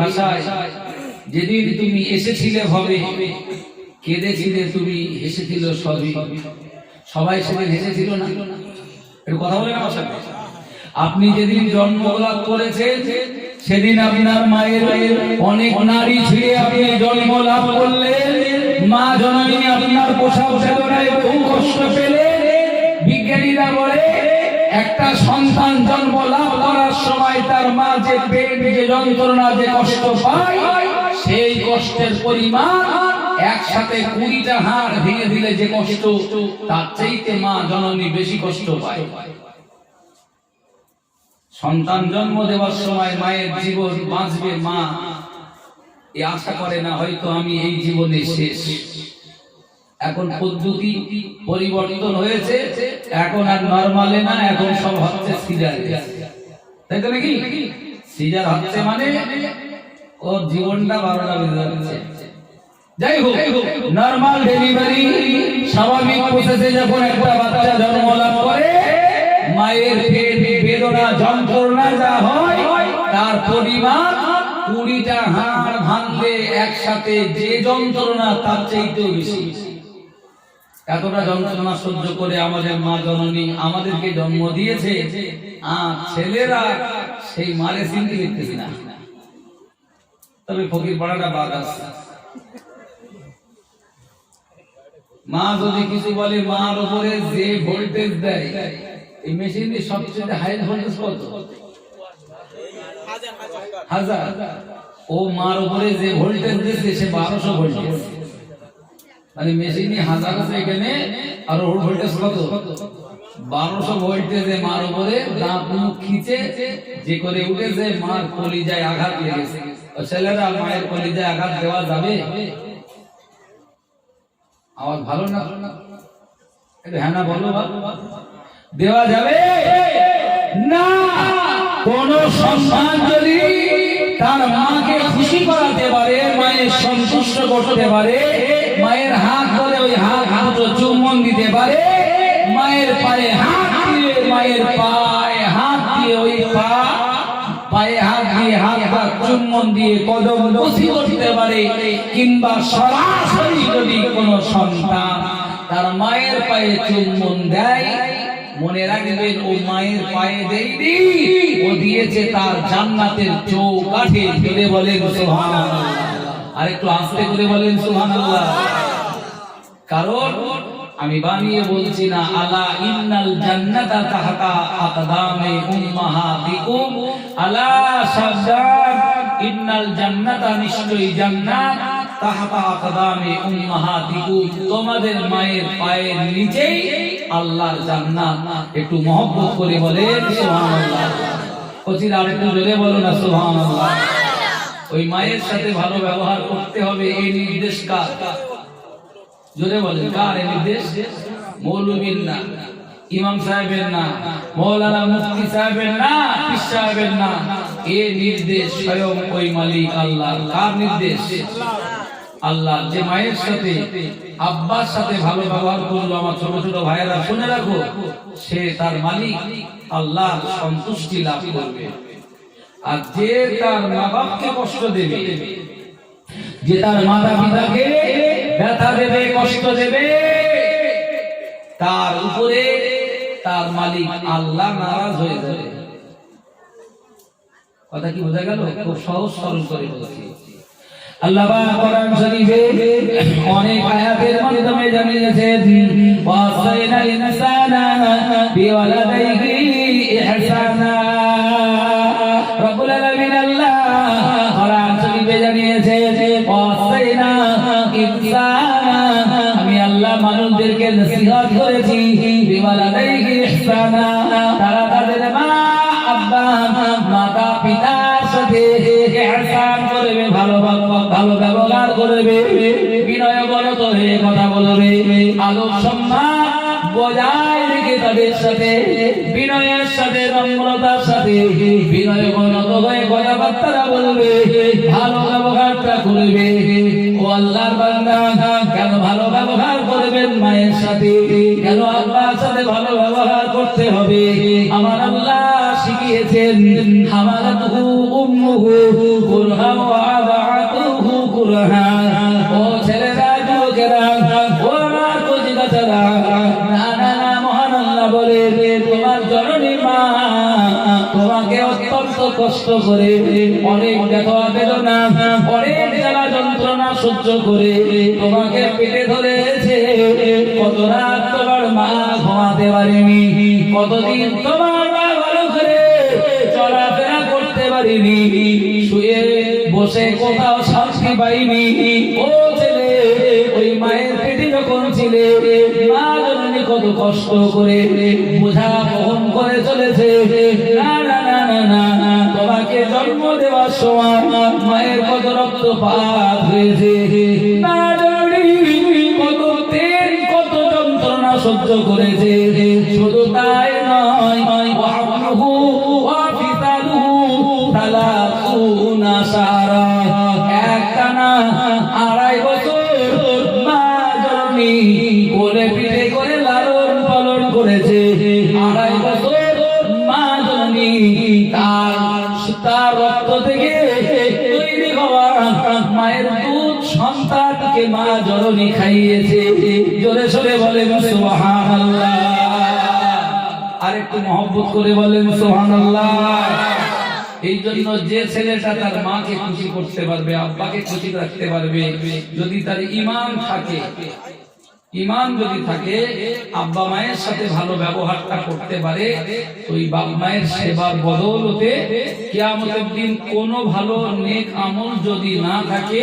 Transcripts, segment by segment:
ভাষায় যেদিন তুমি এসেছিলে ভাবে কেঁদেছিলে তুমি হেসেছিল সবই সবাই সেদিন হেসেছিল না এর কথা বলে না ভাষা আপনি যেদিন জন্মলাভ করেছেন সেদিন আপনার মায়ের অনেক নারী ছিঁড়ে আপনি জন্ম লাভ করলেন মা জননী আপনার প্রসব বেদনায় খুব কষ্ট পেলে বিজ্ঞানীরা বলে একটা সন্তান জন্ম লাভ করার সময় তার মা যে পেট যে যন্ত্রণা যে কষ্ট পায় সেই কষ্টের পরিমাণ একসাথে 20টা হাড় ভেঙে দিলে যে কষ্ট তার চাইতে মা জননী বেশি কষ্ট পায় সন্তান জন্ম দেওয়ার সময় মায়ের জীবন বাঁচবে মা এই আশা করে না হয়তো আমি এই জীবনে শেষ এখন পদ্ধতি পরিবর্তন হয়েছে এখন আর নরমালে না এখন সব হচ্ছে সিজার তাই তো নাকি সিজার হচ্ছে মানে ওর জীবনটা 12টা বেজে যাচ্ছে যাই হোক নরমাল ডেলিভারি স্বাভাবিক প্রসেসে যখন একটা বাচ্চা জন্ম লাভ করে মায়ের পেট বেদনা যন্ত্রণা যা হয় তার পরিমাণ 20টা হাড় ভাঙলে একসাথে যে যন্ত্রণা তার চাইতেও বেশি এতটা যন্ত্রণা সহ্য করে আমাদের মা জননী আমাদেরকে জন্ম দিয়েছে আর ছেলেরা সেই মারে চিনতে দেখতেছি না তবে ফকির পাড়াটা বাদ আছে মা যদি কিছু বলে মার উপরে যে ভোল্টেজ দেয় এই মেশিনের সবচেয়ে হাই ভোল্টেজ কত 1000 ও মার উপরে যে ভোল্টেজ দিচ্ছে সে 1200 ভোল্টেজ মানে মেশিনে 1000 আছে এখানে আর ওর ভোল্টেজ কত 1200 ভোল্টেজে মার উপরে দাঁত মুখ খিচে যে করে উঠেছে মার কলিজায় আঘাত লেগেছে ছেলেরা মায়ের কলিজায় আঘাত দেওয়া যাবে আওয়াজ ভালো না হ্যাঁ না বলো দেওয়া যাবে না কোন সন্তান যদি তার মাকে খুশি করাতে পারে মায়ের সন্তুষ্ট করতে পারে মায়ের হাত ধরে ওই হাত চুম্বন দিতে পারে মায়ের পায়ে হাত দিয়ে মায়ের পায়ে হাত দিয়ে ওই পায়ে হাত দিয়ে হাত চুম্বন দিয়ে কদম বসি করতে পারে কিংবা সরাসরি যদি কোনো সন্তান তার মায়ের পায়ে চুম্বন দেয় মনে রাখবেন ও মায়ের পায়ে দেয়নি ও দিয়েছে তার জান্নাতের চৌকাঠে জুড়ে বলেন সুবহানাল্লাহ আর একটু আস্তে করে বলেন সুবহানাল্লাহ কারণ আমি বানিয়ে বলছি না আলা ইন্নাল জান্নাতা তাহতা আকদামে উম্মাহাতিকুম আলা সাবধান ইন্নাল জান্নাতা নিশ্চয়ই জান্নাত তাহতা আকদামে উম্মাহাতিকুম তোমাদের মায়ের পায়ের নিচেই আল্লাহর জান্নাত একটু মহব্বত করে বলেন সুবহানাল্লাহ কচিরা আরেকটু জোরে বলো না সুবহানাল্লাহ ওই মায়ের সাথে ভালো ব্যবহার করতে হবে এই নির্দেশ কার জোরে বলেন কার এই নির্দেশ মৌলবীর না ইমাম সাহেবের না মাওলানা মুফতি সাহেবের না পীর সাহেবের না এই নির্দেশ স্বয়ং ওই মালিক আল্লাহ কার নির্দেশ আল্লাহ যে মায়ের সাথে আব্বার সাথে ভালো ব্যবহার করলো আমার ছোট ছোট ভাইয়েরা শুনে রাখো সে তার মালিক আল্লাহ সন্তুষ্টি লাভ করবে আর যে তার মা বাপকে কষ্ট দেবে যে তার মাতা পিতাকে ব্যথা দেবে কষ্ট দেবে তার উপরে তার মালিক আল্লাহ নারাজ হয়ে যাবে কথা কি বোঝা গেল খুব সহজ সরল করে বলছি আল্লাহ পাক কোরআন শরীফে অনেক আয়াতের মাধ্যমে জানিয়েছেন ওয়াসাইনাল ইনসানা বিওয়ালাদাইহি ইহসানা রব্বুল আলামিন আল্লাহ কোরআন শরীফে জানিয়েছেন ওয়াসাইনা ইনসানা আমি আল্লাহ মানুষদেরকে নসিহত করেছি বিওয়ালাদাইহি ইহসানা তারা তাদের মা আব্বা মাতা পিতার সাথে ইহসান করবে ভালো ব্যবহার করবে বিনয় বলত হয়ে কথা বলবে আলোক সম্মান বজায় রেখে তাদের সাথে বিনয়ের সাথে নম্রতার সাথে বিনয় বনত হয়ে কথাবার্তা বলবে ভালো ব্যবহারটা করবে ও আল্লাহর বান্দা কেন ভালো ব্যবহার করবেন মায়ের সাথে কেন আল্লাহর সাথে ভালো ব্যবহার করতে হবে আমার আল্লাহ শিখিয়েছেন হামালাতুহু উম্মুহু কুরহা কষ্ট করে, অনেক ব্যথা বেদনা, অনেক জ্বালা যন্ত্রণা সহ্য করে তোমাকে পেটে ধরেছে। কত রাত তোমার মা ঘুমাতে পারেনি, কতদিন তোমার মা ভালো করে চলাফেরা করতে পারিনি, শুয়ে বসে কোথাও শান্তি পাইনি। ও ছেলে, ওই মায়ের পেটে যখন ছিলে, মা জননী কত কষ্ট করে বোঝা বহন করে চলেছে। না না না না না, তোমাকে জন্ম দেওয়ার সময় মায়ের কত রক্তপাত হয়েছে, মা জননী কত তেল কত যন্ত্রণা সহ্য করেছে। শুধু তাই নয়, একটানা 2.5 বছর মা জননী কোলে পিঠে করে লালন পালন করেছে। 2.5 বছর মা জননী তার রক্ত থেকে তৈরি হওয়া মায়ের দুধ সন্তানকে মা জননী খাইয়েছে। জোরে সোরে বলেন সুবহানাল্লাহ। আরেকটু মহব্বত করে বলেন সুবহানাল্লাহ। এই জন্য যে ছেলেটা তার মাকে খুশি করতে পারবে, আব্বাকে খুশি রাখতে পারবে, যদি তার ঈমান থাকে, ঈমান যদি থাকে, আব্বা মায়ের সাথে ভালো ব্যবহারটা করতে পারে, ওই বাবা মায়ের সেবার বদৌলতে কিয়ামতের দিন কোনো ভালো নেক আমল যদি না থাকে,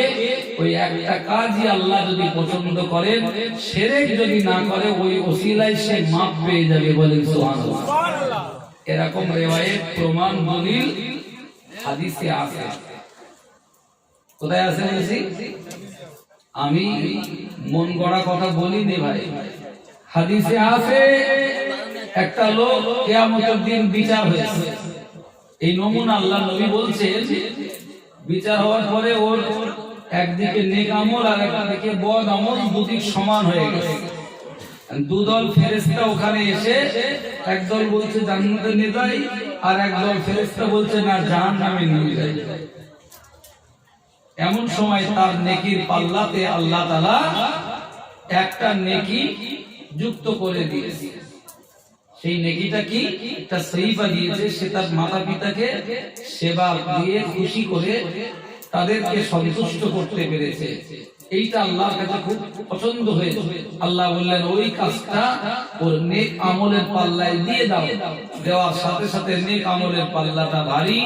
ওই একটা কাজই আল্লাহ যদি পছন্দ করেন, শিরক যদি না করে, ওই ওসিলায় সে মাপ পেয়ে যাবে। বলেন সুবহানাল্লাহ। এরকম রিওয়ায়াত প্রমাণ দলিল হাদিসে আছে। কোথায় আছে বলছি? আমি মন গড়া কথা বলিনি ভাই, হাদিসে আছে। একটা লোক কিয়ামতের দিন বিচার হয়েছে, এই নমুনা আল্লাহ নবী বলছেন, বিচার হওয়ার পরে ওর একদিকে নেক আমল আর একদিকে বদ আমল দুদিক সমান হয়ে গেছে। দুদল ফেরেশতা ওখানে এসে, একদল বলছে জান্নাতে নিয়ে যাই, আর একদল ফেরেশতা বলছে না জাহান্নামে নিয়ে যাই। এমন সময় তার নেকির পাল্লাতে আল্লাহ তাআলা একটা নেকি যুক্ত করে দিয়েছে। সেই নেকিটা কি? একটা সহিফা দিয়েছে। সে তার মাতা পিতাকে সেবা দিয়ে খুশি করে তাদেরকে সন্তুষ্ট করতে পেরেছে। এইটা আল্লাহর কাছে খুব পছন্দ হয়েছে। আল্লাহ বললেন ওই কাজটা ওর নেক আমলের পাল্লায় দিয়ে দাও। দেওয়ার সাথে সাথে নেক আমলের পাল্লাটা ভারী।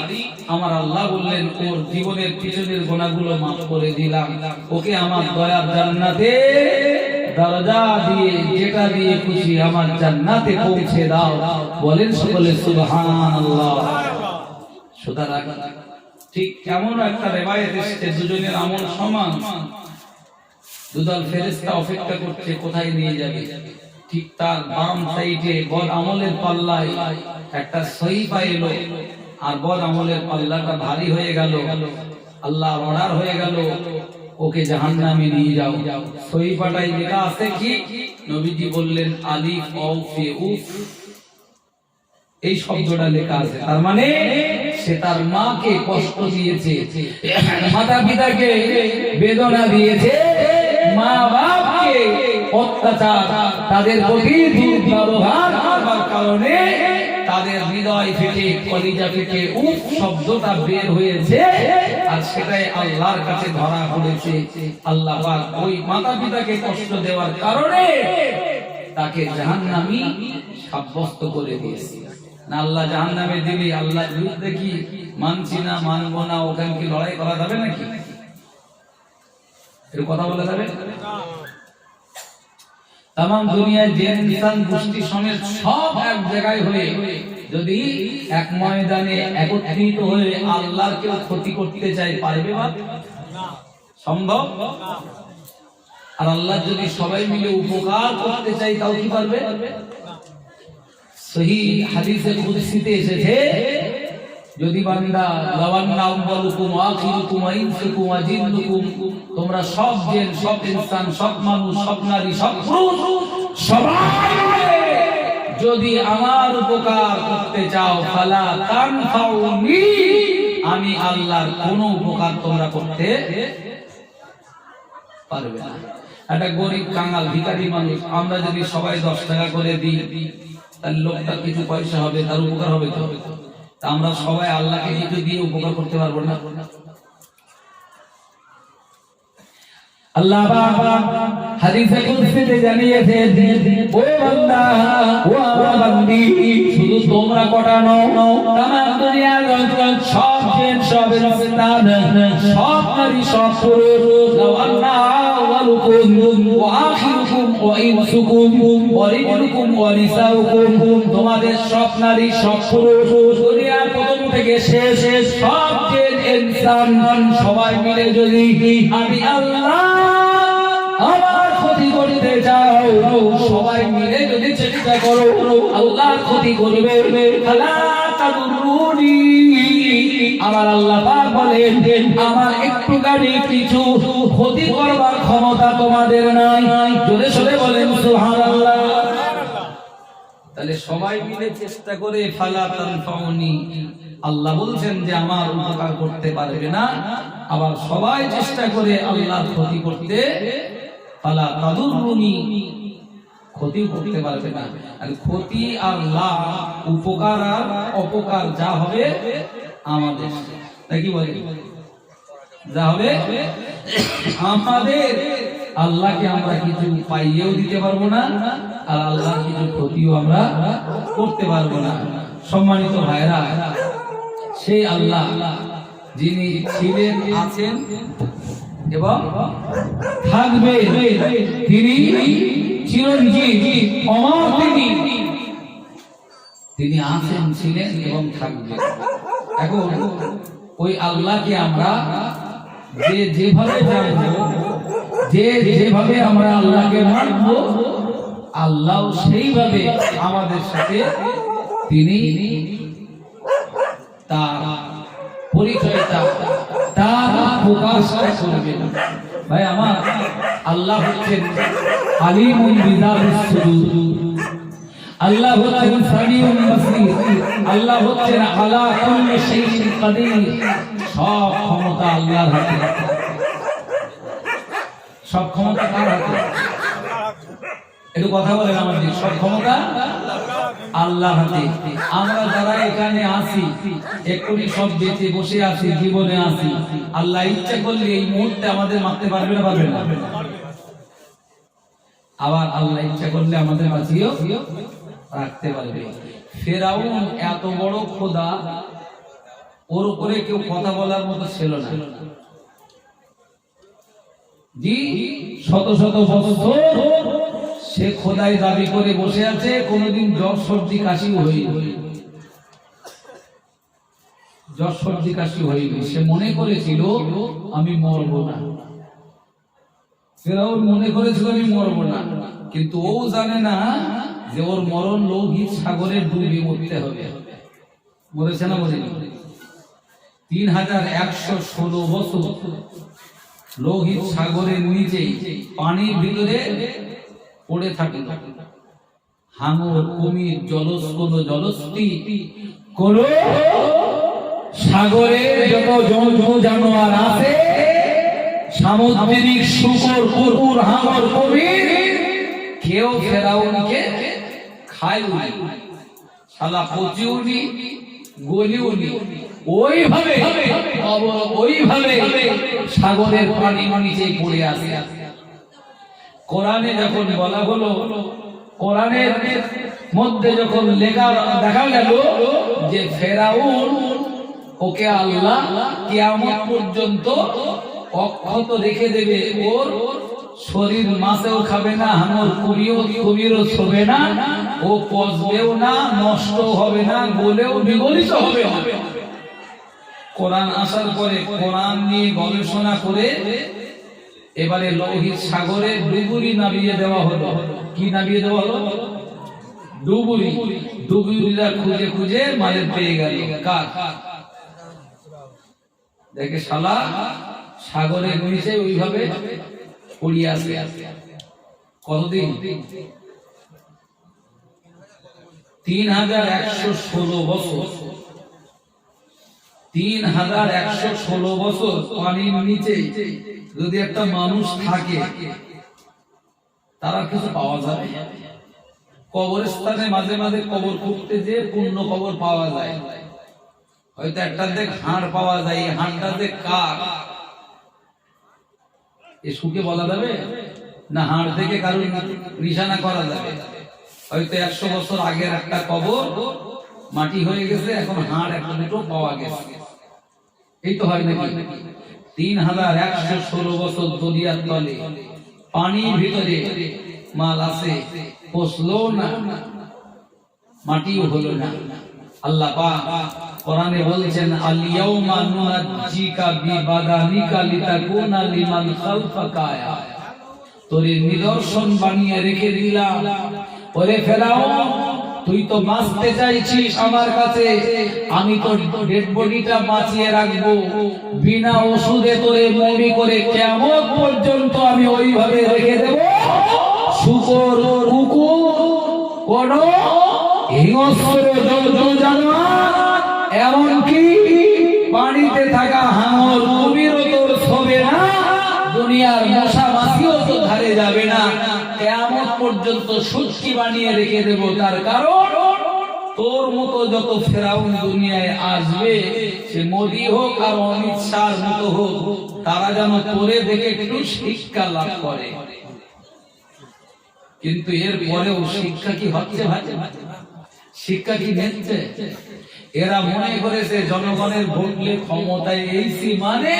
আমার আল্লাহ বললেন ওর জীবনের পিছনের গুনাহগুলো মাফ করে দিলাম, ওকে আমার দয়ার জান্নাতে দরজা দিয়ে যেটা দিয়ে খুশি আমার জান্নাতে পৌঁছে দাও। বলেন সকলে সুবহানাল্লাহ। সুতরাং ঠিক কেমন একটা রিওয়ায়াত এসেছে, দুজনের আমল সমান। দুদল ফেরেশতা অপেক্ষা করছে কোথায় নিয়ে যাবে। ঠিক তার বাম সাইডে বদ আমলের পাল্লায় একটা সহিফা এলো, আর বদ আমলের পাল্লাটা ভারী হয়ে গেল। আল্লাহ অর্ডার হয়ে গেল, ওকে জাহান্নামে নিয়ে যাও। সহিফাটাই লেখা আছে কি? নবীজি বললেন আলিফ ওয়া উফ, এই শব্দটা লেখা আছে। তার মানে সে তার মাকে কষ্ট দিয়েছে, মাতা পিতাকে বেদনা দিয়েছে, মা বাপকে অত্যাচার, তাদের প্রতি দুর্ব্যবহার করার কারণে তাদের হৃদয় থেকে কলিজা থেকে উফ শব্দটা বের হয়েছে, আর সেটাই আল্লাহর কাছে ধরা পড়েছে। আল্লাহ পাক ওই মাতা পিতাকে কষ্ট দেওয়ার কারণে তাকে জাহান্নামী সাব্যস্ত করে দিয়েছে। না আল্লাহ জাহান্নামে দিবি, আল্লাহর বিরুদ্ধে কি মানছি না মানবো না, ওখানে কি লড়াই করা যাবে নাকি? এর কথা বলা যাবে? তাম দুনিয়ায় যে ইনসান গোষ্ঠী সমেত সব এক জায়গায় হয়ে যদি এক ময়দানে একত্রিত হয়ে আল্লাহর কেউ ক্ষতি করতে চায়, পারবে না? সম্ভব? আর আল্লাহ যদি সবাই মিলে উপকার করতে চায়, তাও কি পারবে? সহিহ হাদিসে কুদসিতে এসেছে, যদি বান্দা লাওয়ান্না আউয়ালুকুম আখিরুকুম ইনসুকুম ওয়া জিন্নুকুম, তোমরা সব জিন সব ইনসান সব মানুষ সব নারী সব পুরুষ সবাই যদি আমার উপকার করতে চাও, ফালা তানফাউনি, আমি আল্লাহর কোনো উপকার তোমরা করতে পারবে না। একটা গরিব কাঙ্গাল ভিখারি মানুষ আমরা যদি সবাই 10 টাকা করে দিই, তাহলে লোকটা কিছু পয়সা হবে, তার উপকার হবে তো? তা আমরা সবাই আল্লাহকে কিছু দিয়ে উপকার করতে পারবো না? আল্লাহ পাক হাদিসে কুদসিতে জানিয়েছেন, ও বান্দা, ও আমার বান্দি, শুধু তোমরা কটা নও, তামাম দুনিয়ার সব জিন, সব ইনসান, সব নারী, সব পুরুষ, লাউ আন্না আওয়ালুকুম ওয়া আখিরুকুম ওয়া ইনসুকুম ওয়া রিজলুকুম ওয়া নিসাউকুম, তোমাদের সব নারী, সব পুরুষ, দুনিয়ার প্রথম থেকে শেষ সব জিন ইনসান সবাই মিলে যদি আমি আল্লাহ আমার ক্ষতি করতে চাও, সবাই মিলে যদি চেষ্টা করো আল্লাহর ক্ষতি করবে, ফালা তাদুরুনি, আমার আল্লাহ পাক বলেন আমার একটু গাড়ি কিছু ক্ষতি করবার ক্ষমতা তোমাদের নাই। জোরে সোরে বলেন সুবহানাল্লাহ। তাহলে সবাই মিলে চেষ্টা করে ফালা তানফাউনি, আল্লাহ বলছেন যে আমার উপকার করতে পারবে না, আবার সবাই চেষ্টা করে আল্লাহর ক্ষতি করতে, ফালা তাদুরুনি, ক্ষতি করতে পারবে না। আর ক্ষতি আর লাভ, উপকার আর অপকার যা হবে আমাদের, তাই কি বলে, যা হবে আমাদের, আল্লাহকে আমরা কিছু পাইয়েও দিতে পারবো না, আর আল্লাহর কিছু ক্ষতিও আমরা করতে পারবো না। সম্মানিত ভাইরা, সেই আল্লাহ যিনি ছিলেন, আছেন এবং থাকবে, তিনি চিরঞ্জীব, অমর, তিনি আছেন, ছিলেন এবং থাকবে। এখন ওই আল্লাহকে আমরা যেভাবে জানবো, যেভাবে আমরা আল্লাহকে মানব, আল্লাহ সেইভাবে আমাদের সাথে তিনি তার পরিচয়টা, তার প্রকাশটা করবেন। ভাই আমার, আল্লাহ হচ্ছেন আলিমুল বিযাতিস সুদূর, আল্লাহ হচ্ছেন সামিউল বাসীর, আল্লাহ হচ্ছেন আলা কুল্লি শাইইন কাদির। সব ক্ষমতা আল্লাহর হাতে। সব ক্ষমতা কার হাতে? একটু কথা বলেন আমাদের, সব ক্ষমতা আল্লাহর হাতে। আমরা যারা এখানে আছি, এক্ষুনি সব বেঁচে বসে আছি, জীবনে আছি, আল্লাহ ইচ্ছা করলে এই মুহূর্তে আমাদের মারতে পারবে না, পারবে না? আবার আল্লাহ ইচ্ছা করলে আমাদের বাঁচিয়েও রাখতে পারবে। ফেরাউন এত বড় খোদা, ওর উপরে কেউ কথা বলার মতো ছিল না। জি, শত শত বছর সে খোদাই দাবি করে বসে আছে, কোনদিন জ্বর সর্দি কাশি হয়নি, জ্বর সর্দি কাশি হয়নি। সে মনে করেছিল আমি মরবো না, ফেরাউন মনে করেছিল আমি মরবো না, কিন্তু ও জানে না যে ওর মরণ লোহিত সাগরে ডুবে মরতে হবে। বলেছে না, বলেনি? 3116 বছর লোহিত সাগরের নিচে পানির ভিতরে পড়ে থাকে। হাঙর, কুমির, জলস্কন্দ, জলস্থি, কোন সাগরে যত জন্তু জানোয়ার আছে, সামুদ্রিক শূকর, কুকুর, হাঙর, কুমির, কেউ ফেরাউনকে খায়নি, শালা পচিউনি, গলিউনি। ওইভাবে সাগরের পানি নিচে পড়ে আছে। কোরআনে যখন বলা হলো, কোরআনের মধ্যে যখন লেখা দেখা গেল যে ফেরাউন, ওকে আল্লাহ কিয়ামত পর্যন্ত অক্ষত রেখে দেবে, ওর শরীর মাছেও খাবে না, হাঙর কুমিরও ছবে না, ও পচবেও না, নষ্ট হবে না, গলেও বিগলিত হবে। কোরআন আসার পরে কোরআন নিয়ে গবেষণা করে এবারে লোহিত সাগরে ডুবুরি নামিয়ে দেওয়া হলো। কি নামিয়ে দেওয়া হলো? ডুবুরি। ডুবুরিরা খুঁজে খুঁজে মালের পেয়ে গেল। কার? দেখে শালা সাগরের নিচে ওইভাবে পড়িয়ে আছে। কতদিন? 3116 বছর। 3116 বছর পানির নিচে যদি একটা মানুষ থাকে, তারা কিছু পাওয়া যাবে? কবরস্থানে মাঝে মাঝে কবর খুঁড়তে যে পূর্ণ কবর পাওয়া যায়, হয়তো একটা দেখ হাড় পাওয়া যায়, এই হাড়টা দেখ কার, এ সুখে বলা যাবে না? হাড় থেকে কারোর নিশানা করা যাবে? হয়তো 100 বছর আগের একটা কবর মাটি হয়ে গেছে, এখন হাড় একটা দুটো পাওয়া গেছে, এই তো হয় নাকি? 3116 বছর দরিয়ার তলে পানির ভিতরে মাল আছে, পচলো না, মাটিও হলো না। আল্লাহ পাক কোরআনে বলছেন, আল ইয়াউমা নুনাজ্জিকা বিবাদানিকা লিতাকুনা লিমান খালফাকা আয়া। তোর নিদর্শন বানিয়ে রেখে দিলাম। ওরে ফেরাউন, তুই তো বাঁচতে চাইছিস আমার কাছে, আমি তোর ডেড বডিটা বাঁচিয়ে রাখবো, বিনা ওষুধে তোরে মমি করে কিয়ামত পর্যন্ত আমি ওইভাবে রেখে দেব। শুকর, কুকুর, কোন হিংস্র জানোয়ার, এমনকি পানিতে থাকা হাঙর, কুমিরও তোর ছবে না, দুনিয়ার মশা মাছিও তো ধারে যাবে না, কিয়ামত পর্যন্ত সুটকি বানিয়ে রেখে দেব। তার কারণ তোর মতো যত ফেরাউন দুনিয়ায় আসবে, সে মোদি হোক আর অমিত শাহর মতো হোক, তারা যেন তোরে দেখে একটু শিক্ষা লাভ করে। কিন্তু এর পরেও শিক্ষা কি হচ্ছে ভাই? শিক্ষা কি নিচ্ছে? এরা মনে করেছে জনগণের ভোটলে ক্ষমতায় এইছি মানে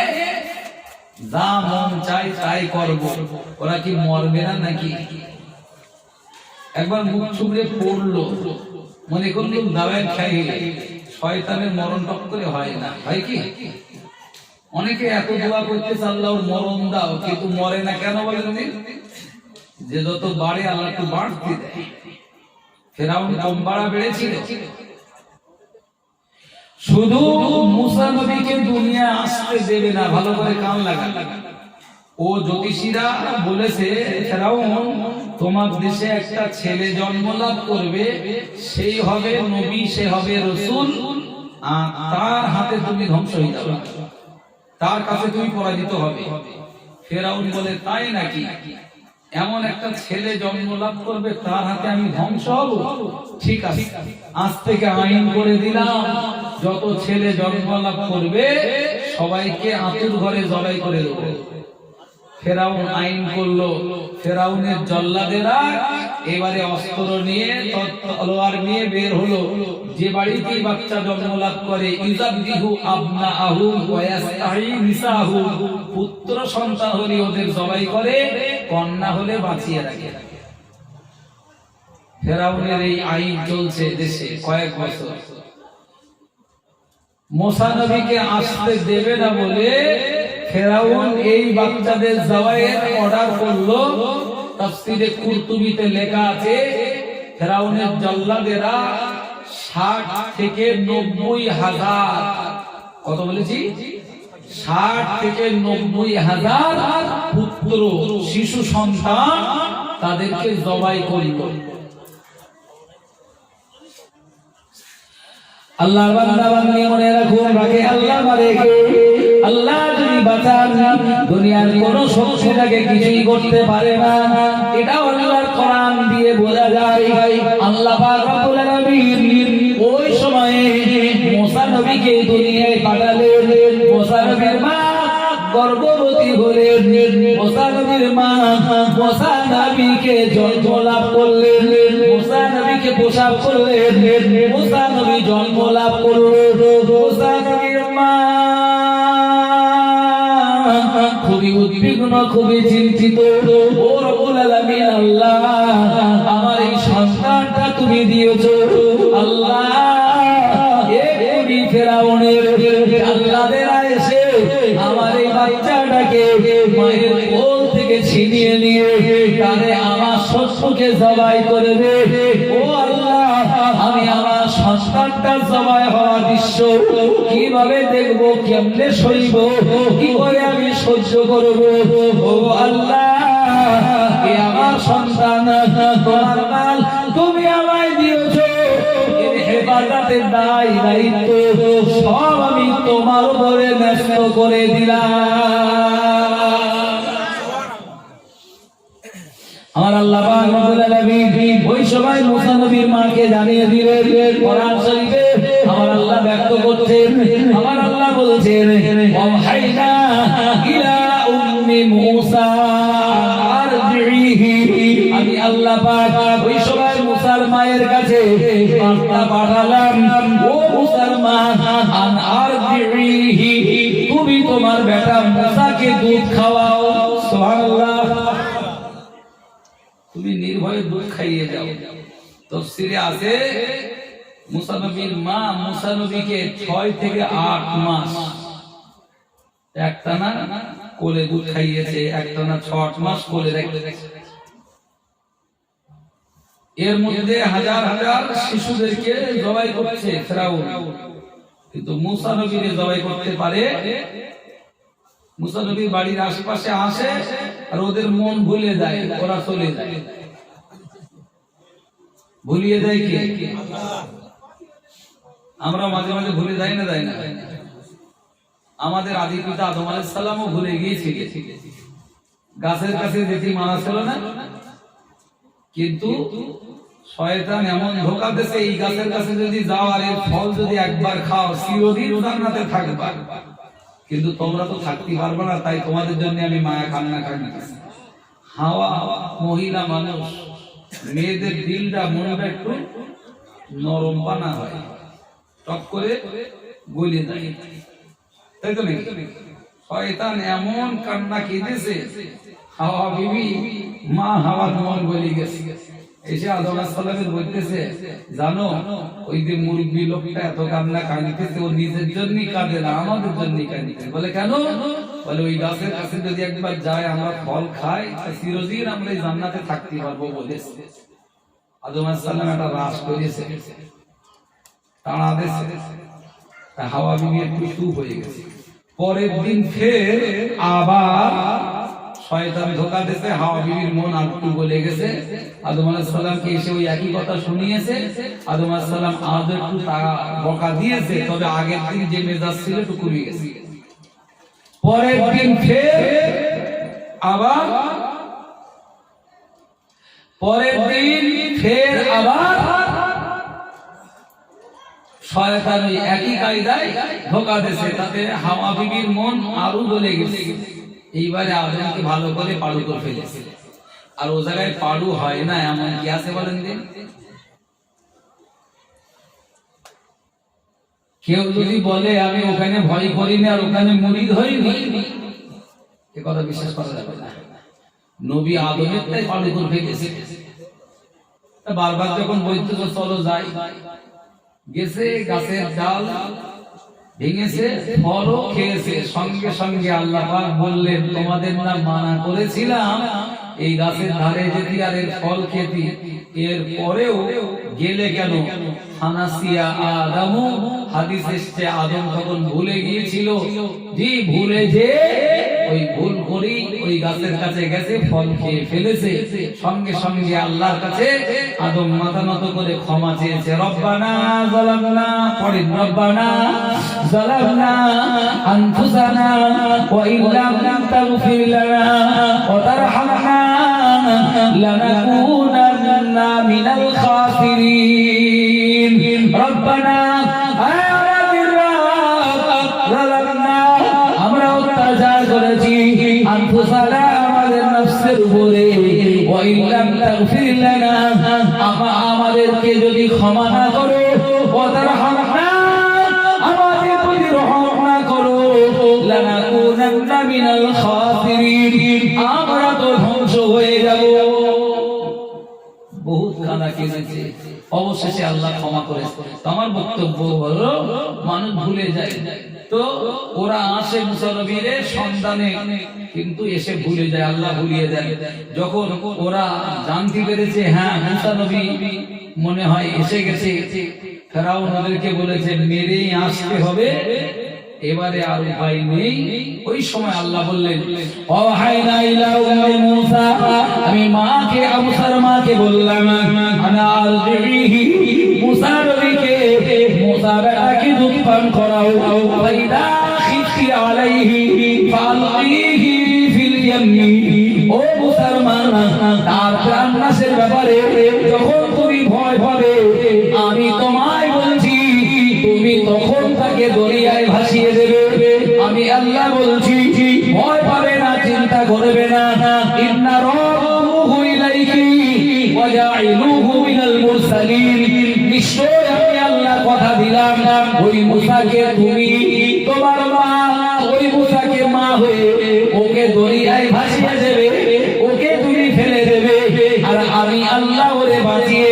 যা মন চাই তাই করব। ওরা কি মরবে না নাকি? একবার মুখ ছুবড়ে পড়লো, মনে করলো দাওয়াত খাইলে শয়তানের মরণ টপ করে হয় না, হয় কি? অনেকে এত দোয়া করতেছে আল্লাহর মরণ দাও, কিন্তু মরে না কেন বলেন? যে যত বাড়ে আল্লাহ একটু বাড়তে দেয়। ফেরাউন কম বাড়া বেড়েছিল, শুধু মুসা নবীকে দুনিয়া আসতে দেবে না। ভালো করে কান লাগা, ও জ্যোতিষীরা বলেছে, ফেরাউন তোমার দেশে একটা ছেলে জন্ম লাভ করবে, সেই হবে নবী, সে হবে রাসূল, তার হাতে তুমি ধ্বংস হয়ে যাবে, তার কাছে তুমি পরাজিত হবে। ফেরাউন বলে, তাই নাকি? এমন একটা ছেলে জন্ম লাভ করবে, তার হাতে আমি ধ্বংস হব? ঠিক আছে, আজ থেকে আইন করে দিলাম, যত ছেলে জন্ম লাভ করবে সবাইকে আতুর ঘরে জবাই করে দেবো। ফেরাউন আইন করলো। ফেরাউনের জল্লাদেরা এবারে অস্ত্র নিয়ে, তলোয়ার নিয়ে বের হলো। যে বাড়িতে বাচ্চা জন্ম লাভ করে, ইযাবদিহু আবনাআহু ওয়া ইয়াসতাহি নিসাহু, পুত্র সন্তান হলে ওদের জবাই করে, কন্যা হলে বাঁচিয়ে রাখে। ফেরাউনের এই আইন চলছে দেশে কয়েক বছর। মুসা নবীকে আসতে দেবে না বলে ফেরাউন এই বাচ্চাদের জবাইয়ের অর্ডার করলো। তাফসীরে কুরতুবীতে লেখা আছে, ফেরাউনের জল্লাদেরা 60 থেকে 90,000, কত বলেছি? 60 থেকে 90,000 পুত্র শিশু সন্তান তাদেরকে জবাই করলো। আল্লাহর বান্দা বান্দি মনে রাখুন, রাখে আল্লাহ মারেকে, আল্লাহ যদি বাঁচান দুনিয়ার কোন শক্তিটাকে কিছুই করতে পারে না। এটা আল্লাহর কোরআন দিয়ে বোঝা যায়। আল্লাহ পাক রব্বুল আলামিন ওই সময়ে মুসা নবীকে দুনিয়ায় পাঠালেন। মুসা নবীর মা গর্ভবতী হলেন। মুসা নবীর মা মুসা নবীকে জন্ম লাভ করলেন, মুসা নবীকে প্রসব করলেন, মুসা নবী জন্ম লাভ করলেন। মুসা নবীর মা খুবই উদ্বিগ্ন, খুবই চিন্তিত। ও রব্বুল আলামিন, আল্লাহ আমার এই সন্তানটা তুমি দিয়েছো, আল্লাহ এই ফেরাউনের আল্লাহদেরা এসে আমার এই বাচ্চাটাকে মায়ের কোল থেকে ছিনিয়ে নিয়ে তারে আমার শত্রুকে জবাই করে দে। ও আল্লাহ, আমি আমার সন্তানটা জবাই হওয়া দৃশ্য কিভাবে দেখবো, কেমনে সইব, কি করে আমি সহ্য করবো? ও আল্লাহ, আমার সন্তান তোমার মাল, তুমি আমায় দিয়েছো, হেফাজতের দায়িত্ব সব আমি তোমার উপরে ন্যস্ত করে দিলাম। আমার আল্লাহ পাক রব্বুল আলামিন ওই সময় মুসা নবীর মাকে জানিয়ে দিলেন। কোরআন শরীফে আমার আল্লাহ ব্যক্ত করছেন, আমার আল্লাহ বলছেন ওয়াহাইনা ইলা উম্মি মূসা আরজিহি, আমি আল্লাহ পাক ওই সময় মুসার মায়ের কাছে বার্তা পাঠালাম, ও মুসার মা আন আরজিহি, তুমি তোমার বেটা মুসাকে দুধ খাওয়াও। সুবহানাল্লাহ, তুমি নির্ভয়ে দুধ খাইয়ে যাও। তাফসীরে আছে মুসা নবীর মা মুসা নবীকে 6 থেকে 8 মাস একটানা কোলে দুধ খাইয়েছে, একটানা 6 মাস কোলে রেখেছে। এর মধ্যে হাজার হাজার শিশুদেরকে জবাই করছে ফেরাউন, কিন্তু মুসা নবীকে জবাই করতে পারে। মুসা নবীর বাড়ির আশেপাশে আসে আর ওদের মন ভুলে যায়, ওরা চলে যায়। ভুলিয়ে দেয় কে? আমরা মাঝে মাঝে ভুলে যাই না, যাই না? আমাদের আদি পিতা আদম আলাইহিস সালামও ভুলে গিয়েছিল, গাছের কাছে যেতে মানা ছিল না, কিন্তু শয়তান এমন ধোঁকা দিয়েছে, এই গাছের কাছে যদি যাও আর এর ফল যদি একবার খাও চিরদিন জান্নাতে থাকবা, কিন্তু তোমরা তো থাকতে পারবে না, তাই তোমাদের জন্য আমি মায়া কান্না কান্দিতেছি। হাওয়া মহিলা মানুষ, মেয়েদের দিলটা মনটা একটু নরম পানা হয়, টক করে গলে যায়, তাই তো নাকি? শয়তান এমন কান্না কেঁদেছে, হাওয়া বিবি মা হাওয়ার মন গলে গেছে। এসে আদম আলাইহিস সালামের বলতেছে, জানো ওই যে মুরব্বী লোকটা এত কান্না কাঁদিতেছে, ও নিজের জন্যই কাঁদে না, আমাদের জন্যই কাঁদিতেছে। বলে কেন? বলে ওই গাছের কাছে যদি একবার যায় আমরা ফল খাই, চিরদিন আমরা এই জান্নাতে থাকতে পারবো বলেছে। আদম আলাইহিস সালাম একটা রাস করেছে, তাড়া দিয়েছে, হাওয়া বিবি একটু চুপ হয়ে গেছে। পরের দিন ফের আবার শয়তান ধোঁকা দিয়েছে, হাওয়া বিবির মন একটু গলে গেছে। আদম আলাইহিস সালামকে এসে ওই একই কথা শুনিয়েছে। আদম আলাইহিস সালাম আজ একটু বকা দিয়েছে, তবে আগের দিন যে মেজাজ ছিল একটু কমে গেছে। পরের দিন ফের আবার শয়তান ওই একই কায়দায় ধোঁকা দিয়েছে, তাতে হাওয়া বিবির মন আরো গলে গেছে। এইবারে আদমকে ভালো করে পাড়ু করে ফেলেছে। আর ও জায়গায় পাড়ু হয় না এমন কি আছে বলেন দিন? কেউ যদি বলে আমি ওখানে ভয় করিনি আর ওখানে মুরিদ হইনি, এ কথা বিশ্বাস করা যাবে না। নবী আদমের তাই পাড়ু করে ফেলেছে। বারবার যখন বলতেছে চলো যাই, গেছে, গাছের ডাল ভেঙেছে, ফলও খেয়েছে। সঙ্গে সঙ্গে আল্লাহ পাক বললেন, তোমাদের না মানা করেছিলাম এই গাছের ধারে যেতে আর এর ফল খেতে, এর পরেও গেলে কেন? ফানাসিয়া আদমু, হাদিস এসেছে আদম তখন ভুলে গিয়েছিল। জি, ভুলে যে ওই ভুল করি ওই গাছের কাছে গেছে, ফল খেয়ে ফেলেছে। সঙ্গে সঙ্গে আল্লাহর কাছে আদম মাথা নত করে ক্ষমা চেয়েছে। রব্বানা যালামনা, পড়েন রব্বানা যালামনা আনফুসানা ওয়া ইল্লাম তাগফির লানা ওয়া তারহামনা লানাকুনান্না মিনাল খাসিরিন। রব্বানা, আমরা অত্যাচার করেছি আনফুসানা, আমাদের নফসের উপরে, ওয়া ইল্লাম তাগফির লানা, আমাদেরকে যদি ক্ষমা না করো, ওয়া তারহামনা, আমাদের প্রতি রহম না করো, লানাকুনান্না মিনাল খাসিরিন, আমরা তো ধ্বংস হয়ে যাব। বহুত কাঁদা কেঁদেছে, অবশেষে আল্লাহ ক্ষমা করেছে। আমার বক্তব্য হলো মানুষ ভুলে যায়, তো ওরা আসে মুসা নবীর সন্তানে, কিন্তু এসে ভুলে যায়, আল্লাহ ভুলিয়ে দেয়। যখন ওরা জানতে পেরেছে হ্যাঁ মুসা নবী মনে হয় এসে গেছে, ফেরাউন ওদেরকে বলেছে মেরেই আসতে হবে, এবারে আর উপায় নেই। ওই সময় আল্লাহ বললেন, ওয়াহাইনা ইলা উম্মি মূসা, আমি মাকে মুসার মাকে বললাম, আনা আরজিহি, মুসা নবীকে মুসা বেটাকে দুধ পান করাও। ফাইদা খিফতি আলাইহি ফালকিহি ফিল ইয়ামি, ও মুসার মা, তার প্রাণনাশের ব্যাপারে যখন তুমি ভয় পাবে, আমি তোমায় বলছি তুমি তখন তাকে দরিয়ায় ভাসিয়ে মুসাকে তুমি তোমার মা ওই মুসাকে মা হয়ে ওকে দরিয়ায় ভাসিয়ে দেবে, ওকে তুমি ফেলে দেবে, আর আমি আল্লাহ ওরে বাঁচিয়ে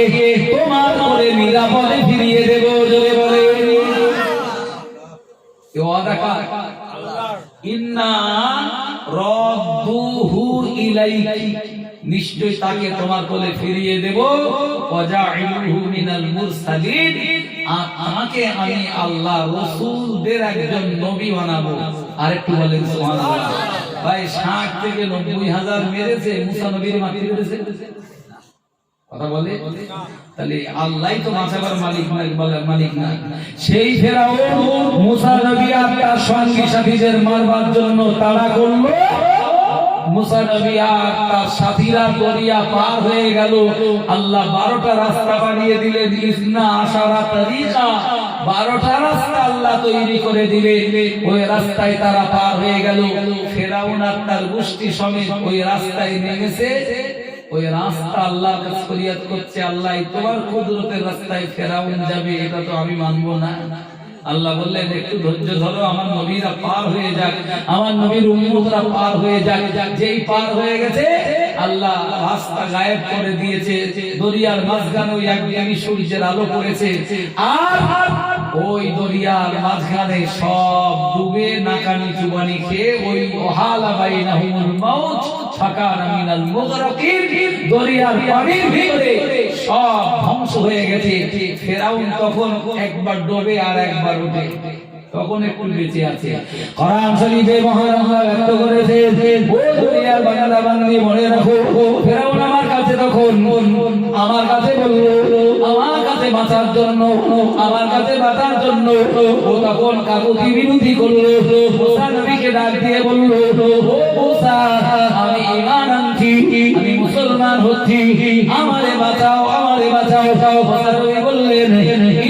তোমার করে নিরাপদে ফিরিয়ে দেব। জোরে বলে এ ওয়াদা কার? ইন্না রাদ্দুহু ইলাইকি, নিশ্চয় তাকে তোমার কোলে ফিরিয়ে দেব। ওয়াজাইলুহু মিনাল মুরসালিন, আমাকে আমি আল্লাহ রাসূলদের একজন নবী বানাবো। আরেকটু বলেন সুবহানাল্লাহ। ভাই 60 থেকে 90,000 মেরেছে, মুসা নবীর মাটি করেছে কথা বলে, তাহলে আল্লাহই তো বাঁচাবার মালিক না, বলার মালিক না। সেই ফেরাউন মুসা নবী আর তার সঙ্গী সাথীদের মারবার জন্য তাড়া করলো। মুসা নবী আর তার সাথীরা দরিয়া পার হয়ে গেল। আল্লাহ 12টা রাস্তা বানিয়ে দিলেন, ইসনা আশারা তারিকা, 12টা রাস্তা আল্লাহ তৈরি করে দিলেন। ওই রাস্তায় তারা পার হয়ে গেল। ফেরাউন আর তার গোষ্ঠী সমেত ওই রাস্তায় নেমেছে। ওই রাস্তা আল্লাহ ফরিয়াদ করছে, আল্লাহ তোমার কুদরতের রাস্তায় ফেরাউন যাবে, এটা তো আমি মানবো না। আল্লাহ বললেন একটু ধৈর্য ধরো, আমার নবীরা পার হয়ে যাক, আমার নবীর উম্মতরা পার হয়ে যাক। যেই পার হয়ে গেছে আল্লাহ রাস্তা গায়েব করে দিয়েছে। দরিয়ার মাঝখানে ওই একদিনই সূর্যের আলো পড়েছে, আর ওই দরিয়ার মাঝখানে সব ডুবে নাকানি চুবানি খেয়ে ওই ওহালা বাইনাহুমুল মাউত ফাকানা মিনাল মুগরাকিন, দরিয়ার পানির ভিতরে সব ধ্বংস হয়ে গেছে। ফেরাউন তখন একবার ডুবে আর একবার উঠে, তখন একটু বেঁচে আছে। কোরআন শরীফে মহান আল্লাহ ব্যক্ত করেছে, ও দুনিয়ার বান্দা বান্দি মনে রাখো, ফেরাউন আমার কাছে তখন আমার কাছে বলল, আমার কাছে বাঁচার জন্য, আমার কাছে বাঁচার জন্য ও তখন কাকুতি বিরোধী করলো। মুসা নবীকে ডাক দিয়ে বলল, ও মুসা আমি ঈমান আনছি, আমি মুসলমান হচ্ছি, আমারে বাঁচাও, আমারে বাঁচাও। মুসা নবী বললেন,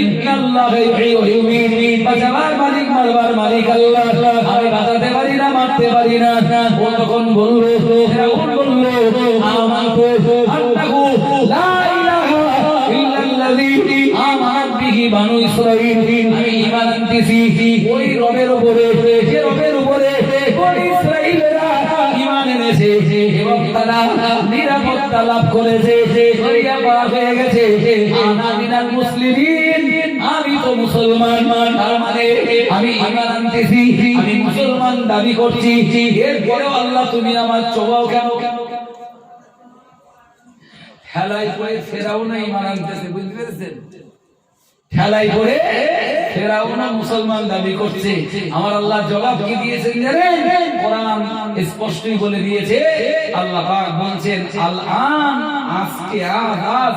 ইন্নাল্লাহা ইউহয়ি ওয়া ইউমীত, বাঁচাবার মালিক মারবার মালিক আল্লাহ, আমি বাঁচাতে পারি না, মারতে পারি না। ও তখন বলল, ফেরাউন বলল, আমানতু আন্নাহু লা ইলাহা ইল্লাল্লাযী আমানাত বিহি বানু ইসরাঈল, আমি ঈমান আনতেছি ওই রবের উপরে, যে রবের উপরে বনি ইসরাঈলেরা ঈমান এনেছে এবং তারা নিরাপত্তা লাভ করেছে, দরিয়া পার হয়ে গেছে। আনা মিনাল মুসলিমিন, আমি তো মুসলমান, তার মানে আমি ঈমান আনতেছি, আমি মুসলমান দাবি করছি। এরপরেও আল্লাহ তুমি আমার চোবাও কেন? খেলাই করে ফেরাউন ঈমান আনতেছে, বুঝতে পেরেছেন? খেলাই করে ফেরাউন মুসলমান দাবি করছে। আমার আল্লাহ জবাব কি দিয়েছেন জানেন? কোরআন স্পষ্টই বলে দিয়েছে। আল্লাহ পাক বলছেন, আল আন, আজকে আজ,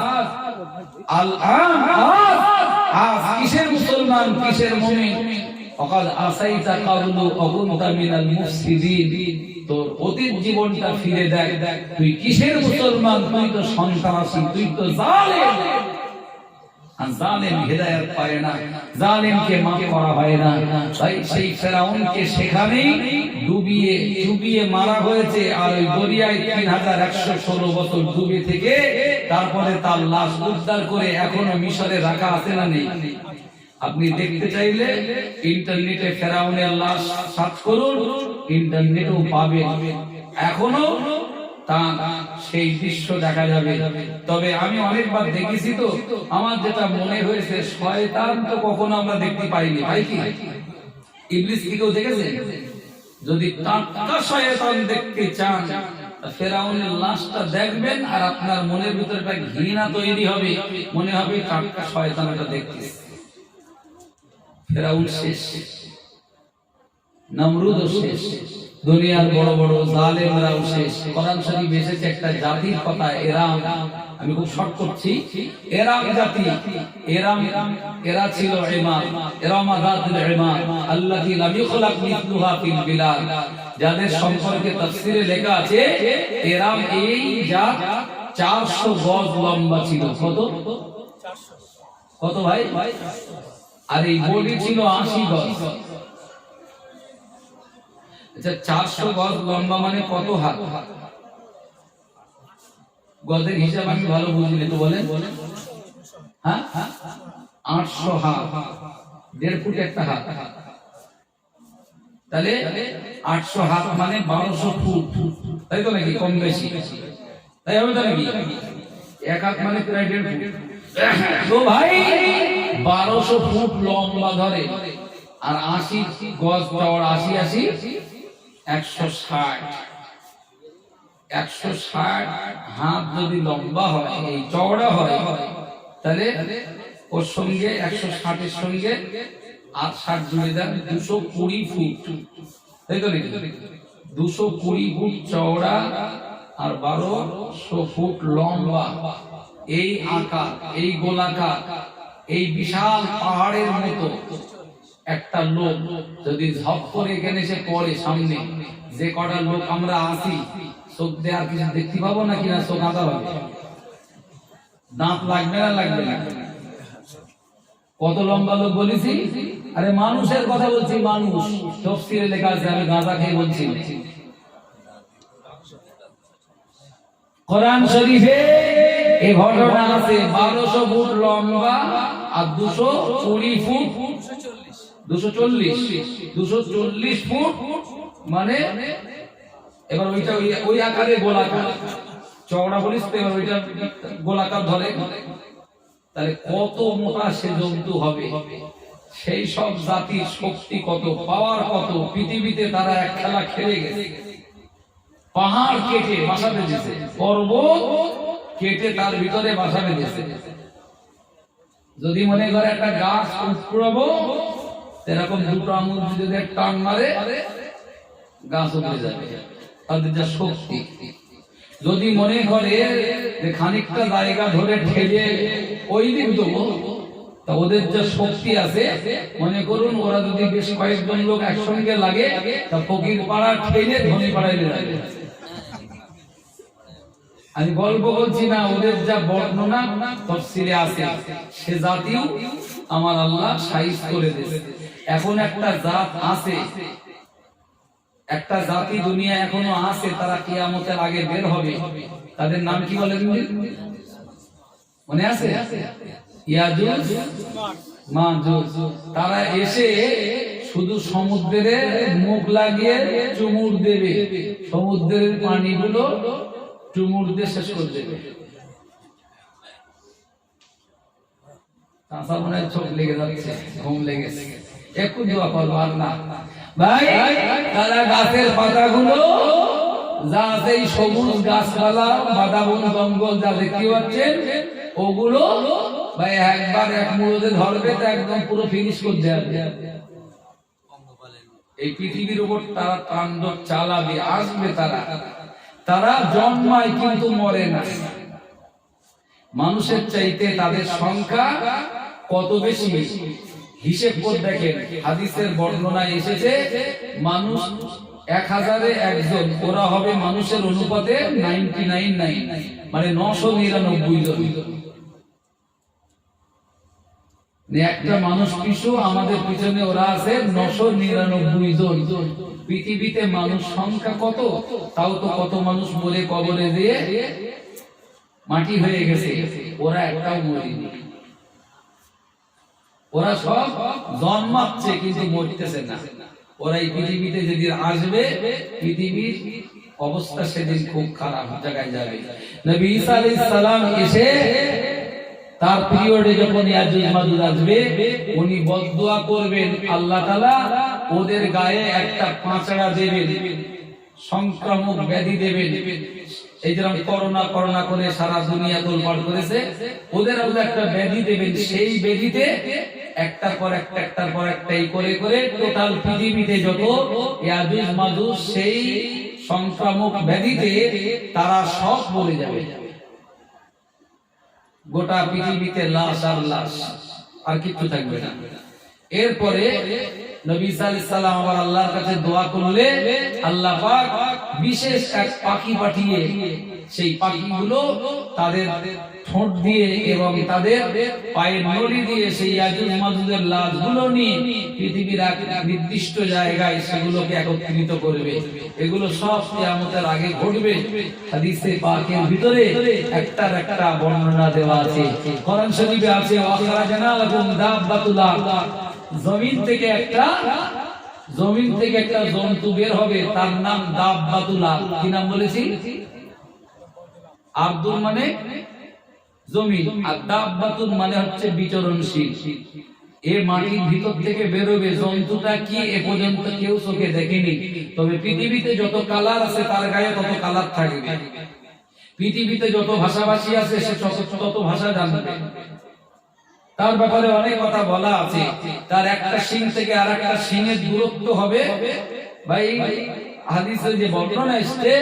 আল আন আজ কিসের মুসলমান, কিসের মুমিন? ওয়াকাদ আসাইতা ক্বাবলু ওয়া কুনতা মিনাল মুফসিদিন, তোর অতীত জীবনটা ফিরে দেখ, তুই কিসের মুসলমান? তুই তো সন্ত্রাসী, তুই তো জালেম। আর জালেম হিদায়াত পায় না, জালেমকে মাফ করা হয় না। তাই সেই ফেরাউনকে সেখানেই ডুবিয়ে মারা হয়েছে। আর ওই দরিয়ায় 3116 বছর ডুবে থেকে তারপরে তার লাশ উদ্ধার করে এখনো মিশরে রাখা আছে না নেই? আপনি দেখতে চাইলে ইন্টারনেটে ফেরাউনের লাশ সার্চ করুন, ইন্টারনেটেও পাবেন, এখনো তা সেই দৃশ্য দেখা যাবে। তবে আমি অনেকবার দেখেছি, তো আমার যেটা মনে হয়েছে, শয়তান তো কখনো আমরা দেখতে পাইনি, ভাই কি ইবলিস কেউ দেখেছে? যদি টাটকা শয়তান দেখতে চান, ফেরাউনের লাশটা দেখবেন আর আপনার মনের ভিতরে একটা ঘৃণা তৈরি হবে, মনে হবে টাটকা শয়তানটা দেখতেছে। ফেরাউন শেষ, নমরুদও শেষ, দুনিয়ার বড় বড় জালেমরাও শেষ। কোরআন শরীফ এসেছে একটা জাতির কথা, এরাম। আমি খুব শর্ট করছি। এরাম জাতি, এরা ছিল ইমাম, ইরামাদাতুল ইমাম আল্লাতী লাম ইখলাক মিসলুহা ফিল বিলাদ, যাদের সম্পর্কে তাফসীরে লেখা আছে এরাম এই জাত 400 গজ লম্বা ছিল। কত ভাই? আর এই বডি ছিল 80 গজ। আচ্ছা, 400 গজ লম্বা মানে কত হাত? গজের হিসাব আমি ভালো বুঝিনি, তো বলেন। হ্যাঁ, 800 হাত। 1.5 ফুট একটা হাত, তাহলে 800 হাত মানে 1200 ফুট, তাই তো নাকি? কম বেশি তাই হবে তো নাকি? এক হাত মানে প্রায় 1.5 ফুট। তো ভাই 1200 ফুট লম্বা ধরে আর 80 গজ চওড়া, 80 160 হাত যদি লম্বা হয়, এই চওড়া হয়, তাহলে ওর সঙ্গে 160 এর সঙ্গে 8 60 জুড়ে দেন 220 ফুট, তাই তো নাকি? 220 ফুট চওড়া আর 1200 ফুট লম্বা, এই আকার, এই গোলাকার, এই বিশাল পাহাড়ের মতো একটা লোক যদি ঝপ করে এখানে এসে পড়ে সামনে, যে কটা লোক আমরা আসি চোখ দিয়ে আর কিছু দেখতে পাবো না কিনা? চোখ আঁতা হবে, দাঁত লাগবে না লাগবে না? কত লম্বা লোক বলেছি? আরে মানুষের কথা বলছি, মানুষ। তাফসীরে লেখা আছে, আমি গাঁজা খেয়ে বলছি। কোরআন শরীফে এই ঘটনা আছে। 1200 ফুট লম্বা আর 220 ফুট, 240 ফুট মানে, এবার ওইটা ওই আকারে গোলাকার, চওড়া বলিস তো, এবার ওইটা গোলাকার ধরে, তাহলে কত মোটা সে জন্তু হবে? সেই সব জাতির শক্তি কত, পাওয়ার কত, পৃথিবীতে তারা এক খেলা খেলে গেছে। পাহাড় কেটে বাসা বেঁধেছে, পর্বত কেটে তার ভিতরে বাসা বেঁধেছে। যদি মনে করে একটা গাছ উপড়াবো, এরকম দুটো আঙুল যদি টান মারে গাছ উপড়ে যাবে, তাদের যা শক্তি। যদি মনে করে যে খানিকটা জায়গা ধরে ঠেলে ওই দিক দেবো, তা ওদের যা শক্তি আছে, মনে করুন ওরা যদি বেশ কয়েকজন লোক একসঙ্গে লাগে, তা ফকির পাড়া ঠেলে ধনী পাড়ায় যাবে। আমি গল্প বলছি না, ওদের যা বর্ণনা তাফসীরে আছে, সে জাতিও আমার আল্লাহ সাইজ করে দিয়েছে। এখন একটা জাত আছে, একটা জাতি দুনিয়া এখনো আছে, তারা কিয়ামতের আগে বের হবে। তাদের নাম কি বলেন মনে আছে? ইয়াজুজ মাজুজ। তারা এসে শুধু সমুদ্রের মুখ লাগিয়ে চুমুর দেবে, সমুদ্রের পানিগুলো চুমুর দিয়ে শেষ করে দেবে। তাছাড়া মনে হয় চোখ লেগে যাচ্ছে, ঘুম লেগেছে, একটু দোয়া করবো আর না ভাই। তারা গাছের পাতাগুলো যা আছে, এই সবুজ গাছপালা, বাদা বন জঙ্গল যা দেখতে পাচ্ছেন, ওগুলো ভাই একবার এক মুহূর্তে ধরবে তো একদম পুরো ফিনিশ করে দেবে। এই পৃথিবীর উপর তারা তাণ্ডব চালাবে, আসবে। তারা জন্মায় কিন্তু মরে না। মানুষের চাইতে তাদের সংখ্যা কত বেশি, হিসেব করে দেখেন। হাদিসের বর্ণনায় এসেছে মানুষ 1000-এ 1 জন, ওরা হবে মানুষের অনুপাতে 99 মানে 999 জন। একটা মানুষ পিছু আমাদের পিছনে ওরা আছে 999 জন। পৃথিবীতে মানুষ সংখ্যা কত, তাও তো কত মানুষ মরে কবরে দিয়ে মাটি হয়ে গেছে, ওরা একটাও মরেনি। ওরা সব জন্মাচ্ছে কিন্তু মরতেছে না। ওরা এই পৃথিবীতে যেদিন আসবে, পৃথিবীর অবস্থা সেদিন খুব খারাপ জায়গায় যাবে। নবী ঈসা আলাইহিস সালাম এসে তার পিরিয়ডে যখন ইয়াজুজ মাজুজ আসবে, উনি বদদুয়া করবেন, আল্লাহ তাআলা ওদের গায়ে একটা পাঁচড়া দেবেন, সংক্রামক ব্যাধি দেবেন। এই যেরকম করোনা করে সারা দুনিয়া তোলপাড় করেছে, ওদের আল্লাহ একটা ব্যাধি দেবেন। সেই ব্যাধিতে একটার পর একটা এই করে করে টোটাল পৃথিবীতে যত ইয়াজুজ মাজুজ সেই সংক্রামক ব্যাধিতে তারা সব মরে যাবে। গোটা পৃথিবীতে লাশ আর লাশ, আর কিছু থাকবে না। এরপরে নবী ঈসা আলাইহিস সালাম আবার আল্লাহর কাছে দোয়া করলে আল্লাহ পাক বিশেষ এক পাখি পাঠিয়ে সেই পাখিগুলো তাদের ঠোঁট দিয়ে এবং তাদের পায়ের নলি দিয়ে সেই ইয়াজুজ মাজুজের লাশগুলো নিয়ে পৃথিবীর এক নির্দিষ্ট জায়গায় সেগুলোকে একত্রিত করবে। এগুলো সব কিয়ামতের আগে ঘটবে। হাদিসে পাকের ভিতরে একটা বর্ণনা দেওয়া আছে, কোরআন শরীফে আছে, ওয়াখরাজনা লাকুম দাব্বাতুল্লাহ জমিন থেকে একটা জন্তু বের হবে, তার নাম দাব্বাতুল আরদ। কি নাম বলেছি? আব্দুল মানে জমিন, আর দাব্বাতুল মানে হচ্ছে বিচরণশীল। এ মাটির ভিতর থেকে বেরোবে। জন্তুটা কি এ পর্যন্ত কেউ চোখে দেখেনি, তবে পৃথিবীতে যত কালার আছে তার গায়ে তত কালার থাকবে। পৃথিবীতে যত ভাষাভাষী আছে সে তত ভাষা জানবে। তার ব্যাপারে অনেক কথা বলা আছে। তার একটা শিং থেকে আর একটা শিংয়ের দূরত্ব হবে ভাই, হাদিসে যে বর্ণনা এসেছে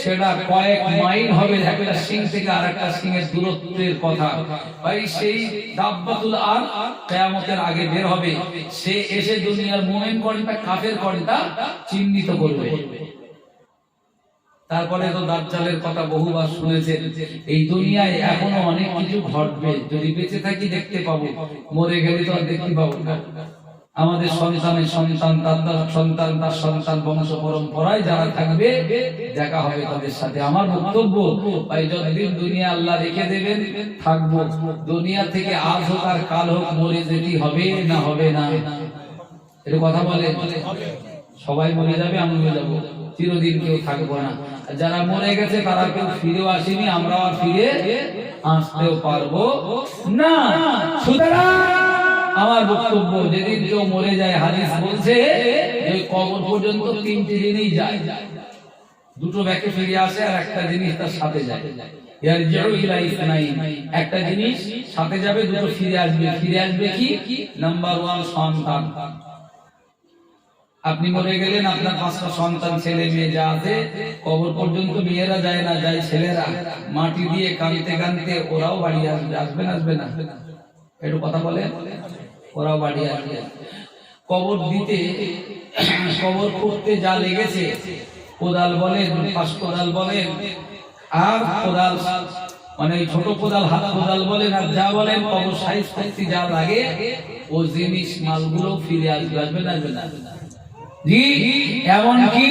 সেটা কয়েক মাইল হবে একটা শিং থেকে আর একটা শিংয়ের দূরত্বের কথা। ভাই সেই দাব্বাতুল আরদ কিয়ামতের আগে বের হবে। সে এসে দুনিয়ার মুমিন কোনটা কাফের কোনটা চিহ্নিত করবে। তারপরে তো দাজ্জালের কথা বহুবার শুনেছেন। এই দুনিয়ায় এখনো অনেক কিছু ঘটবে, যদি বেঁচে থাকি দেখতে পাবো, মরে গেলে তো আর দেখতে পাবো না। আমাদের সন্তানের সন্তান, তার সন্তান, তার সন্তান, বংশ পরম্পরায় যারা থাকবে দেখা হবে তাদের সাথে। আমার বক্তব্য ভাই, যতদিন দুনিয়া আল্লাহ রেখে দেবেন থাকবো। দুনিয়া থেকে আজ হোক আর কাল হোক মরে যেতে হবে না হবে না? এটা কথা বলে। সবাই মরে যাবে, আমিও যাবো, চিরদিন কেউ থাকবো না। যারা মরে গেছে তারা কেউ ফিরেও আসেনি, আমরা আর ফিরে আসতেও পারবো না। সুতরাং আমার বক্তব্য, যেদিন কেউ মরে যায়, হাদিস বলছে এই কবর পর্যন্ত 3টি জিনিস যায়। দুটো ব্যাকে ফিরে আসে আর একটা জিনিস তার সাথে যায়। একটা জিনিস সাথে যাবে, দুটো ফিরে আসবে। ফিরে আসবে কি? নাম্বার 1 সন্তান। আপনি মরে গেলেন, আপনার 5টা সন্তান, ছেলে মেয়ে যা আছে, কবর পর্যন্ত মেয়েরা যায় না, যায় ছেলেরা। মাটি দিয়ে কাঁদতে কাঁদতে ওরাও বাড়ি আসবে। আসবে না? একটু কথা বলে। ওরাও বাড়ি আসবে। কবর দিতে, কবর করতে যা লেগেছে, কোদাল বলেন, পাশ কোদাল বলেন, আর কোদাল মানে ছোট কোদাল, হাত কোদাল বলেন, আর যা বলেন কবর সাইজ করতে যা লাগে, ও জিনিস মালগুলো ফিরে আসবে না? জি, এমনকি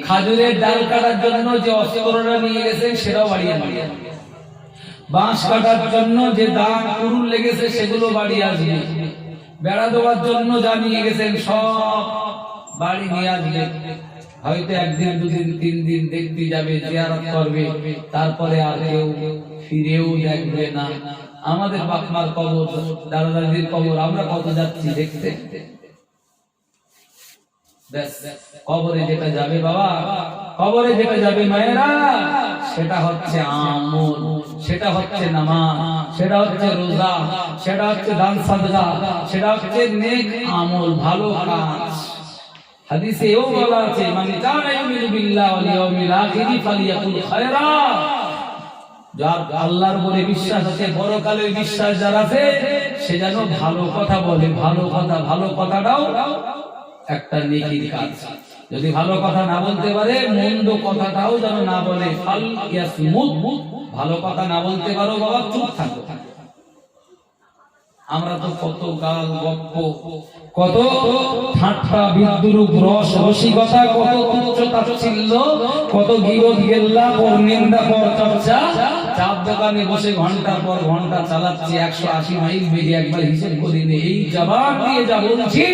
খাজুরের ডাল কাটার জন্য যে অস্ত্রটা নিয়ে গেছেন সেটাও বাড়ি আসবে। বাঁশ কাটার জন্য যে দাগ কুরুল লেগেছে সেগুলো বাড়ি আসবে। বেড়া দেওয়ার জন্য যা নিয়ে গেছেন সব বাড়ি নিয়ে আসবে। হয়তো 1 দিন 2 দিন 3 দিন দেখতে যাবে, জিয়ারত করবে, তারপরে আর কেউ ফিরেও দেখবে না। আমাদের বাপ মার কবর, দাদা দাদির কবর আমরা কত যাচ্ছি দেখতে। কবরে যেটা যাবে বাবা, কবরে যেটা যাবে মায়েরা, সেটা হচ্ছে আমল, সেটা হচ্ছে নামাজ, সেটা হচ্ছে রোজা, সেটা হচ্ছে দান সাদকা, সেটা হচ্ছে নেক আমল, ভালো কাজ। হাদিসে এও বলা আছে, মান কানা ইউমিনু বিল্লাহি ওয়াল ইয়াউমিল আখির ফালিয়াকুল খায়রা। যার আল্লাহর উপরে বিশ্বাস আছে, পরকালের বিশ্বাস যার আছে, সে যেন ভালো কথা বলে। ভালো কথাটাও একটা নেকির কাজ। যদি ভালো কথা না বলতে পারে, মন্দ কথাটাও যেন না বলে। ফাল ইয়াসমুত, ভালো কথা না বলতে পারো বাবা, চুপ থাকো। আমরা তো কত গাল গপ্প, কত ঠাট্টা বিদ্রুপ, রস রসিকতা, কত তুচ্ছ তাচ্ছিল্য, কত গীবত গেল্লা, পরনিন্দা, পরচর্চা, চার দোকানে বসে ঘন্টার পর ঘন্টা চালাচ্ছি। 180 মাইল বেরিয়ে একবার হিসেব করি নে। এই জবাব দিয়ে যা বলছি,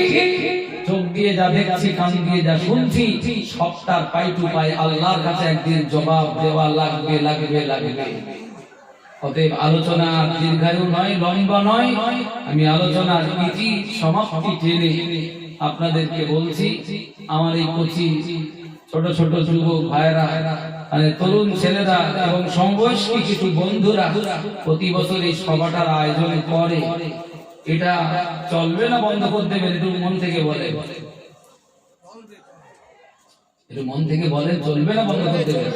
চোখ দিয়ে যা দেখছি, কান দিয়ে যা শুনছি, সবটার পাই টু পাই আল্লাহর কাছে একদিন জবাব দেওয়া লাগবে। অতএব আলোচনা দীর্ঘায়ু নয়, লম্বা নয়। আমি আলোচনার ইতি সমাপ্তি টেনে আপনাদেরকে বলছি, আমার এই কচি ছোট ছোট যুবক ভাইরা, মানে তরুণ ছেলেরা এবং সমবয়স্ক কিছু বন্ধুরা প্রতি বছর এই সভাটার আয়োজন করে। এটা চলবে না বন্ধ করে দেবেন? একটু মন থেকে বলে, একটু মন থেকে বলেন, চলবে না বন্ধ করে দেবেন?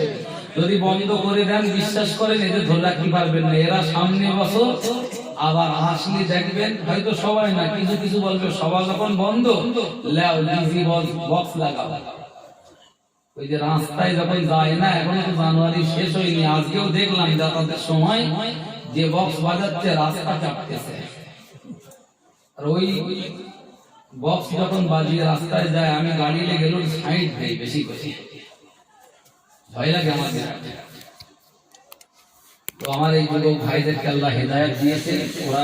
যদি বন্ধ করে দেন, বিশ্বাস করেন এদের ধরে রাখতে পারবেন না। এরা সামনে বছর আবার আসলে দেখবেন, হয়তো সবাই না, কিছু বলবে সভা যখন বন্ধ, বক্স লাগাও। ওই যে রাস্তায় যখন যায় না, এখন তো জানুয়ারি শেষ হয়নি, আজকেও দেখলাম যাতায়াতের সময় যে বক্স বাজাচ্ছে রাস্তা চাপতেছে। আর ওই বক্স যখন বাজিয়ে রাস্তায় যায়, আমি গাড়ি গেল সাইড দেই বেশি করে, ভয় লাগে আমাদের। তো আমার এই যুবক ভাইদেরকে আল্লাহ হেদায়েত দিয়েছে, ওরা